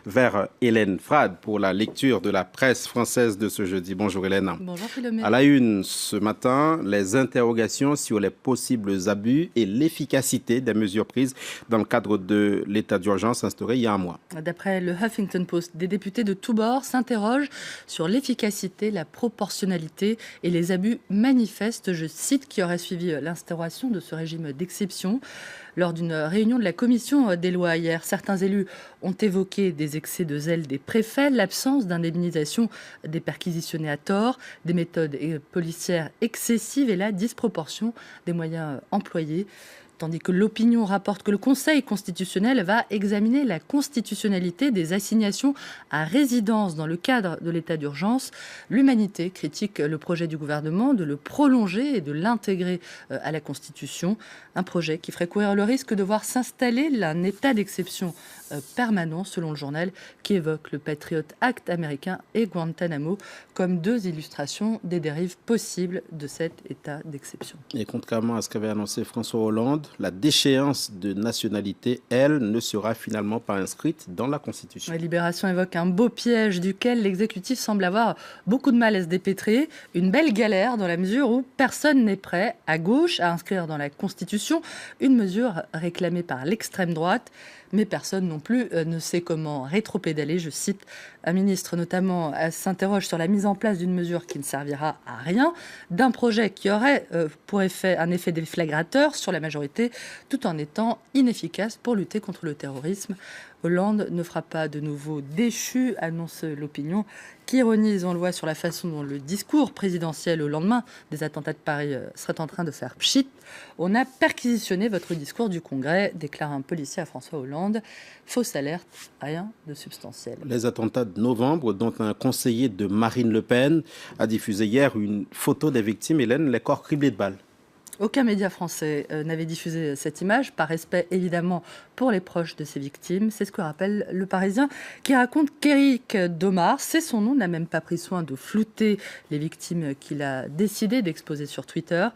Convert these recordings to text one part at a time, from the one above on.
vers Hélène Frade pour la lecture de la presse française de ce jeudi. Bonjour Hélène. Bonjour Philomène. À la une ce matin, les interrogations sur les possibles abus et l'efficacité des mesures prises dans le cadre de l'état d'urgence instauré il y a un mois. D'après le Huffington Post, des députés de tous bords s'interrogent sur l'efficacité, la proportionnalité et les abus manifestes, je cite, qui auraient suivi l'instauration de ce régime d'exception. Lors d'une réunion de la commission des lois hier, certains élus ont évoqué des excès de zèle des préfets, l'absence d'indemnisation des perquisitionnés à tort, des méthodes policières excessives et la disproportion des moyens employés. Tandis que l'opinion rapporte que le Conseil constitutionnel va examiner la constitutionnalité des assignations à résidence dans le cadre de l'état d'urgence. L'Humanité critique le projet du gouvernement de le prolonger et de l'intégrer à la Constitution. Un projet qui ferait courir le risque de voir s'installer un état d'exception permanent, selon le journal, qui évoque le Patriot Act américain et Guantanamo comme deux illustrations des dérives possibles de cet état d'exception. Et contrairement à ce qu'avait annoncé François Hollande, la déchéance de nationalité, elle, ne sera finalement pas inscrite dans la Constitution. Libération évoque un beau piège duquel l'exécutif semble avoir beaucoup de mal à se dépêtrer. Une belle galère dans la mesure où personne n'est prêt, à gauche, à inscrire dans la Constitution une mesure réclamée par l'extrême droite. Mais personne non plus ne sait comment rétropédaler. Je cite, un ministre notamment s'interroge sur la mise en place d'une mesure qui ne servira à rien, d'un projet qui aurait pour effet un effet déflagrateur sur la majorité, tout en étant inefficace pour lutter contre le terrorisme. Hollande ne fera pas de nouveau déchu, annonce l'opinion, qui ironise, on le voit, sur la façon dont le discours présidentiel au lendemain des attentats de Paris serait en train de faire pchit. On a perquisitionné votre discours du Congrès, déclare un policier à François Hollande. Fausse alerte, rien de substantiel. Les attentats de novembre, dont un conseiller de Marine Le Pen a diffusé hier une photo des victimes, Hélène, les corps criblés de balles. Aucun média français n'avait diffusé cette image, par respect évidemment pour les proches de ces victimes. C'est ce que rappelle Le Parisien, qui raconte qu'Éric Domar, c'est son nom, n'a même pas pris soin de flouter les victimes qu'il a décidé d'exposer sur Twitter.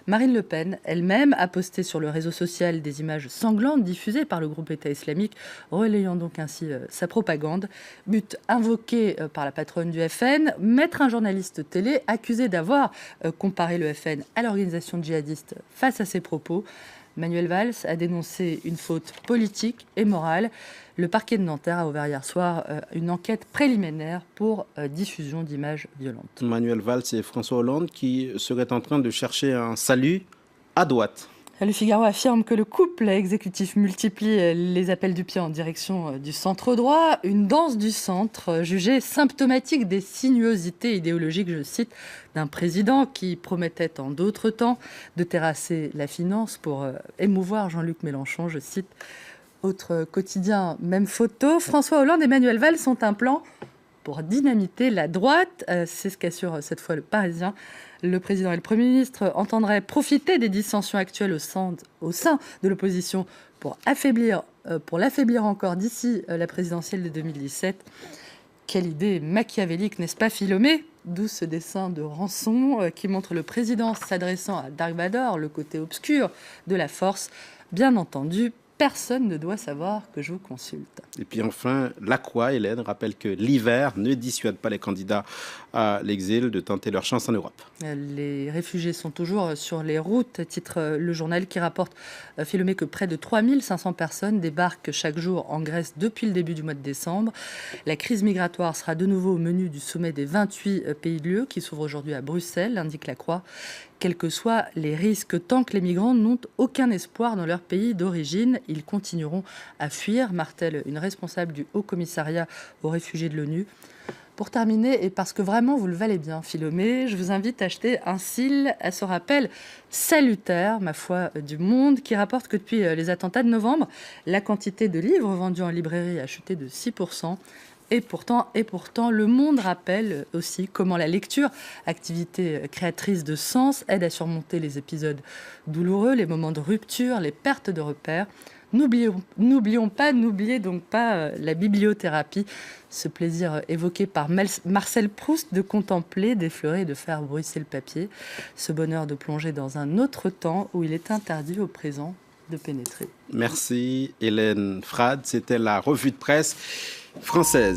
Marine Le Pen elle-même a posté sur le réseau social des images sanglantes diffusées par le groupe État islamique, relayant donc ainsi sa propagande. But invoqué par la patronne du FN, mettre un journaliste télé accusé d'avoir comparé le FN à l'organisation djihadiste face à ses propos. Manuel Valls a dénoncé une faute politique et morale. Le parquet de Nanterre a ouvert hier soir une enquête préliminaire pour diffusion d'images violentes. Manuel Valls et François Hollande qui seraient en train de chercher un salut à droite. Le Figaro affirme que le couple exécutif multiplie les appels du pied en direction du centre droit, une danse du centre jugée symptomatique des sinuosités idéologiques, je cite, d'un président qui promettait en d'autres temps de terrasser la finance pour émouvoir Jean-Luc Mélenchon, je cite. Autre quotidien, même photo, François Hollande et Manuel Valls ont un plan pour dynamiter la droite, c'est ce qu'assure cette fois Le Parisien. Le président et le Premier ministre entendraient profiter des dissensions actuelles au sein de l'opposition pour l'affaiblir encore d'ici la présidentielle de 2017. Quelle idée machiavélique, n'est-ce pas, Philomé ? D'où ce dessin de rançon qui montre le président s'adressant à Dark Vador, le côté obscur de la force. Bien entendu, personne ne doit savoir que je vous consulte. Et puis enfin, la Croix, Hélène, rappelle que l'hiver ne dissuade pas les candidats à l'exil de tenter leur chance en Europe. Les réfugiés sont toujours sur les routes, titre le journal qui rapporte, Philomé, que près de 3500 personnes débarquent chaque jour en Grèce depuis le début du mois de décembre. La crise migratoire sera de nouveau au menu du sommet des 28 pays de l'UE qui s'ouvre aujourd'hui à Bruxelles, indique la Croix. Quels que soient les risques, tant que les migrants n'ont aucun espoir dans leur pays d'origine, ils continueront à fuir, martèle une responsable du Haut Commissariat aux réfugiés de l'ONU. Pour terminer, et parce que vraiment vous le valez bien, Philomé, je vous invite à acheter un cil à ce rappel salutaire, ma foi, du Monde, qui rapporte que depuis les attentats de novembre, la quantité de livres vendus en librairie a chuté de 6%. Et pourtant, Le Monde rappelle aussi comment la lecture, activité créatrice de sens, aide à surmonter les épisodes douloureux, les moments de rupture, les pertes de repères. N'oubliez donc pas la bibliothérapie, ce plaisir évoqué par Marcel Proust de contempler, d'effleurer et de faire bruisser le papier. Ce bonheur de plonger dans un autre temps où il est interdit au présent de pénétrer. Merci Hélène Frade, c'était la revue de presse française.